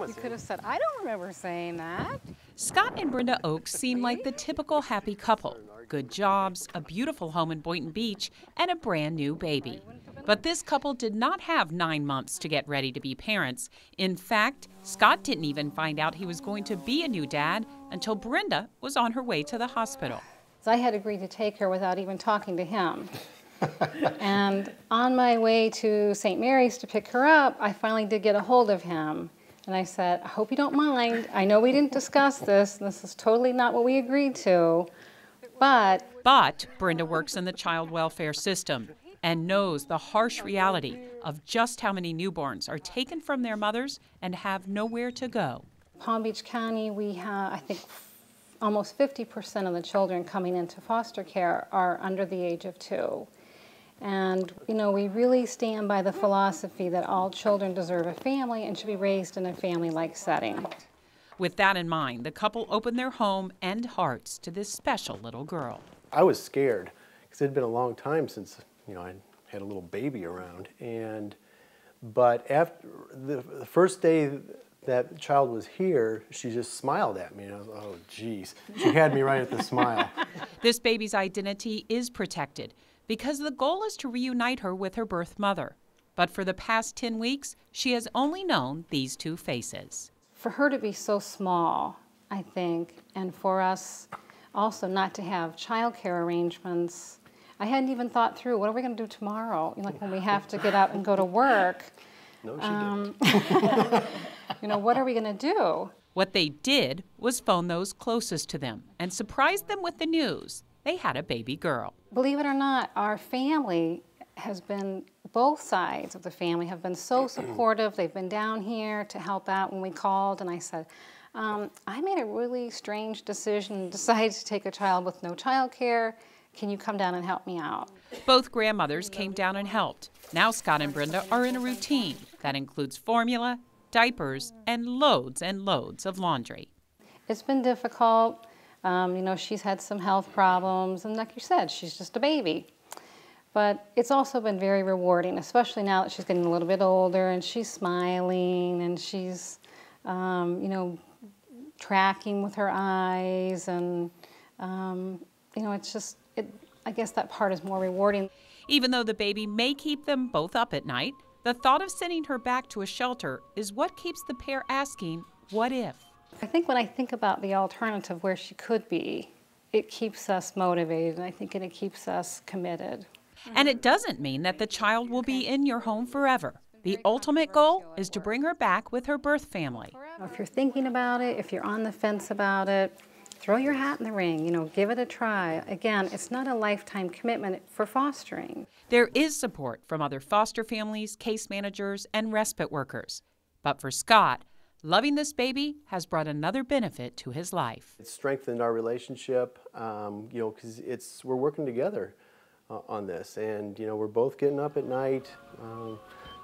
You could have said, I don't remember saying that. Scott and Brenda Oakes seem like the typical happy couple. Good jobs, a beautiful home in Boynton Beach, and a brand new baby. But this couple did not have 9 months to get ready to be parents. In fact, Scott didn't even find out he was going to be a new dad until Brenda was on her way to the hospital. So I had agreed to take her without even talking to him. And on my way to St. Mary's to pick her up, I finally did get a hold of him. And I said, I hope you don't mind. I know we didn't discuss this. This is totally not what we agreed to. But Brenda works in the child welfare system and knows the harsh reality of just how many newborns are taken from their mothers and have nowhere to go. Palm Beach County, we have, I think, almost 50% of the children coming into foster care are under the age of 2. And, you know, we really stand by the philosophy that all children deserve a family and should be raised in a family-like setting. With that in mind, the couple opened their home and hearts to this special little girl. I was scared because it had been a long time since, you know, I had a little baby around. But after the first day that child was here, she just smiled at me. And I was, oh, geez. She had me right at the smile. This baby's identity is protected because the goal is to reunite her with her birth mother. But for the past 10 weeks, she has only known these two faces. For her to be so small, I think, and for us also not to have childcare arrangements, I hadn't even thought through, what are we going to do tomorrow? You know, like when we have to get up and go to work. No, she didn't. You know, what are we going to do? What they did was phone those closest to them and surprise them with the news. They had a baby girl. Believe it or not, our family has been, both sides of the family have been so supportive. They've been down here to help out when we called, and I said, I made a really strange decision, decided to take a child with no child care. Can you come down and help me out? Both grandmothers came down and helped. Now Scott and Brenda are in a routine that includes formula, diapers, and loads of laundry. It's been difficult. You know, she's had some health problems, and like you said, she's just a baby. But it's also been very rewarding, especially now that she's getting a little bit older and she's smiling and she's, you know, tracking with her eyes, and, you know, it's just, I guess that part is more rewarding. Even though the baby may keep them both up at night, the thought of sending her back to a shelter is what keeps the pair asking, what if? I think when I think about the alternative where she could be, it keeps us motivated, and I think it keeps us committed. And it doesn't mean that the child will be in your home forever. The ultimate goal is to bring her back with her birth family. If you're thinking about it, if you're on the fence about it, throw your hat in the ring, you know, give it a try. Again, it's not a lifetime commitment for fostering. There is support from other foster families, case managers, and respite workers. But for Scott, loving this baby has brought another benefit to his life. It's strengthened our relationship, you know, because we're working together on this, and you know, we're both getting up at night,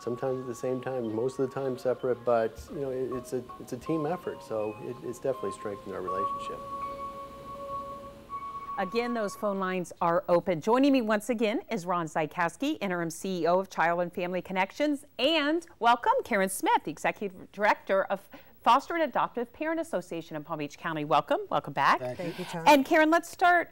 sometimes at the same time, most of the time separate, but you know, it's a team effort, so it's definitely strengthened our relationship. Again, those phone lines are open. Joining me once again is Ron Zykowski, Interim CEO of Child and Family Connections, and welcome Karen Smith, the Executive Director of Foster and Adoptive Parent Association in Palm Beach County. Welcome back. Thank you, Tom. And Karen, let's start.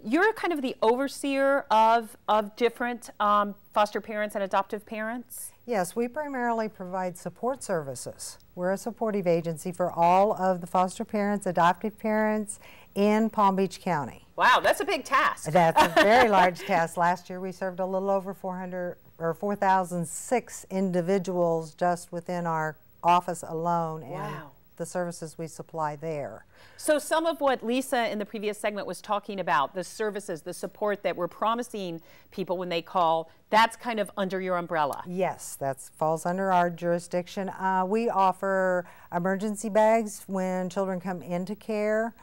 You're kind of the overseer of different foster parents and adoptive parents? Yes, we primarily provide support services. We're a supportive agency for all of the foster parents, adoptive parents in Palm Beach County. Wow, that's a big task. That's a very large task. Last year we served a little over 4,006 individuals just within our office alone. Wow. And the services we supply there. So some of what Lisa in the previous segment was talking about, the services, the support that we're promising people when they call, that's kind of under your umbrella. Yes, that falls under our jurisdiction. We offer emergency bags when children come into care.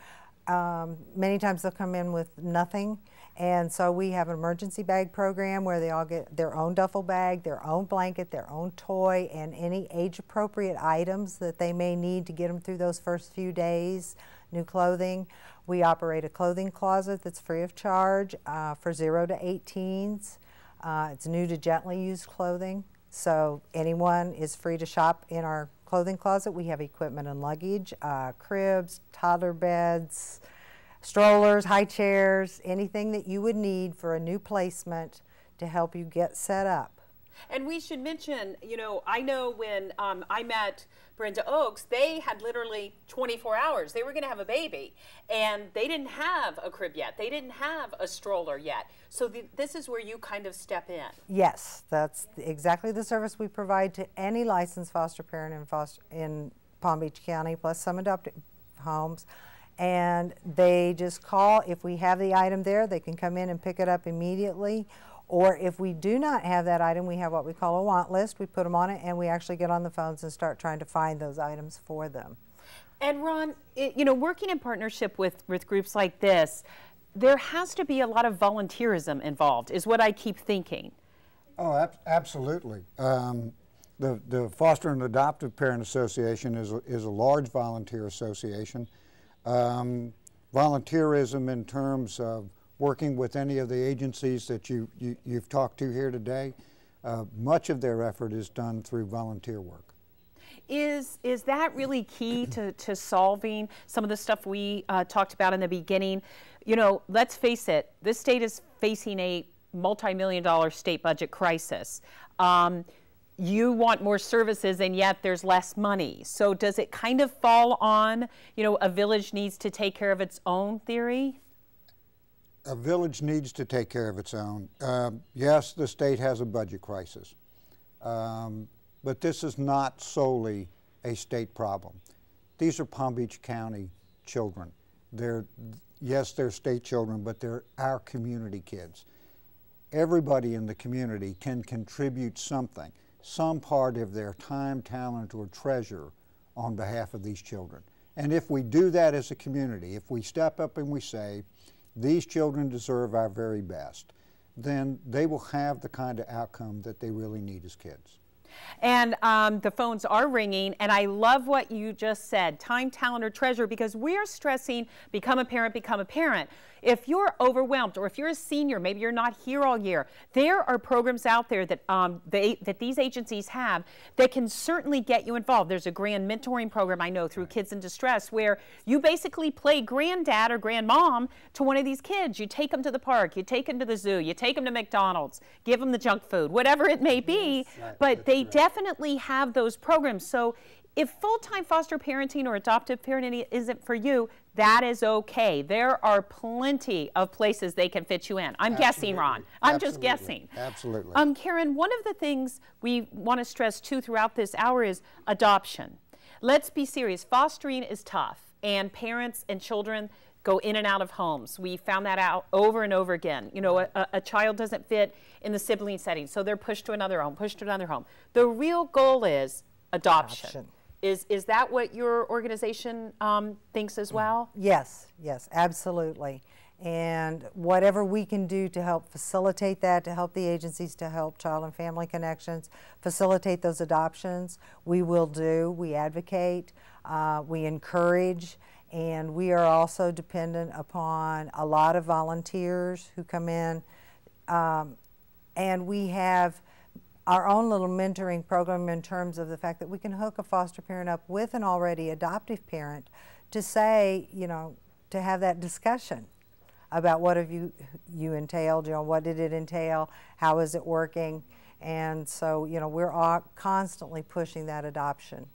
Many times they'll come in with nothing. And so we have an emergency bag program where they all get their own duffel bag, their own blanket, their own toy, and any age-appropriate items that they may need to get them through those first few days, new clothing. We operate a clothing closet that's free of charge for 0 to 18s. It's new to gently used clothing, so anyone is free to shop in our clothing closet. We have equipment and luggage, cribs, toddler beds, strollers, high chairs, anything that you would need for a new placement to help you get set up. And we should mention, you know, I know when I met Brenda Oaks, they had literally 24 hours. They were going to have a baby, and they didn't have a crib yet. They didn't have a stroller yet. So this is where you kind of step in. Yes, that's exactly the service we provide to any licensed foster parent in Palm Beach County, plus some adopted homes. And they just call. If we have the item there, they can come in and pick it up immediately. Or if we do not have that item, we have what we call a want list. We put them on it, and we actually get on the phones and start trying to find those items for them. And Ron, you know, working in partnership with groups like this, there has to be a lot of volunteerism involved, is what I keep thinking. Oh, absolutely. The Foster and Adoptive Parent Association is a large volunteer association. Volunteerism in terms of working with any of the agencies that you've talked to here today, much of their effort is done through volunteer work. Is that really key to solving some of the stuff we talked about in the beginning? You know, let's face it, this state is facing a multi-million-dollar state budget crisis. You want more services, and yet there's less money. So does it kind of fall on, you know, a village needs to take care of its own theory? A village needs to take care of its own. Yes, the state has a budget crisis, but this is not solely a state problem. These are Palm Beach County children. Yes, they're state children, but they're our community kids. Everybody in the community can contribute something, some part of their time, talent, or treasure on behalf of these children. And if we do that as a community, if we step up and we say, these children deserve our very best, then they will have the kind of outcome that they really need as kids. And the phones are ringing, and I love what you just said, time, talent, or treasure, because we're stressing become a parent, become a parent. If you're overwhelmed, or if you're a senior, maybe you're not here all year, there are programs out there that, that these agencies have that can certainly get you involved. There's a grand mentoring program I know through Kids in Distress where you basically play granddad or grandmom to one of these kids. You take them to the park, you take them to the zoo, you take them to McDonald's, give them the junk food, whatever it may be, but they definitely have those programs. So if full-time foster parenting or adoptive parenting isn't for you, that is okay. There are plenty of places they can fit you in. I'm guessing, Ron. I'm just guessing. Absolutely. Karen, one of the things we want to stress too throughout this hour is adoption. Let's be serious. Fostering is tough, and parents and children go in and out of homes. We found that out over and over again. You know, a child doesn't fit in the sibling setting, so they're pushed to another home, pushed to another home. The real goal is adoption. Is that what your organization thinks as well? Yes, yes, absolutely. And whatever we can do to help facilitate that, to help the agencies, to help Child and Family Connections facilitate those adoptions, we will do. We advocate, we encourage, and we are also dependent upon a lot of volunteers who come in. And we have our own little mentoring program in terms of the fact that we can hook a foster parent up with an already adoptive parent to say, you know, to have that discussion about what have you entailed, you know, what did it entail, how is it working, and so, you know, we're all constantly pushing that adoption.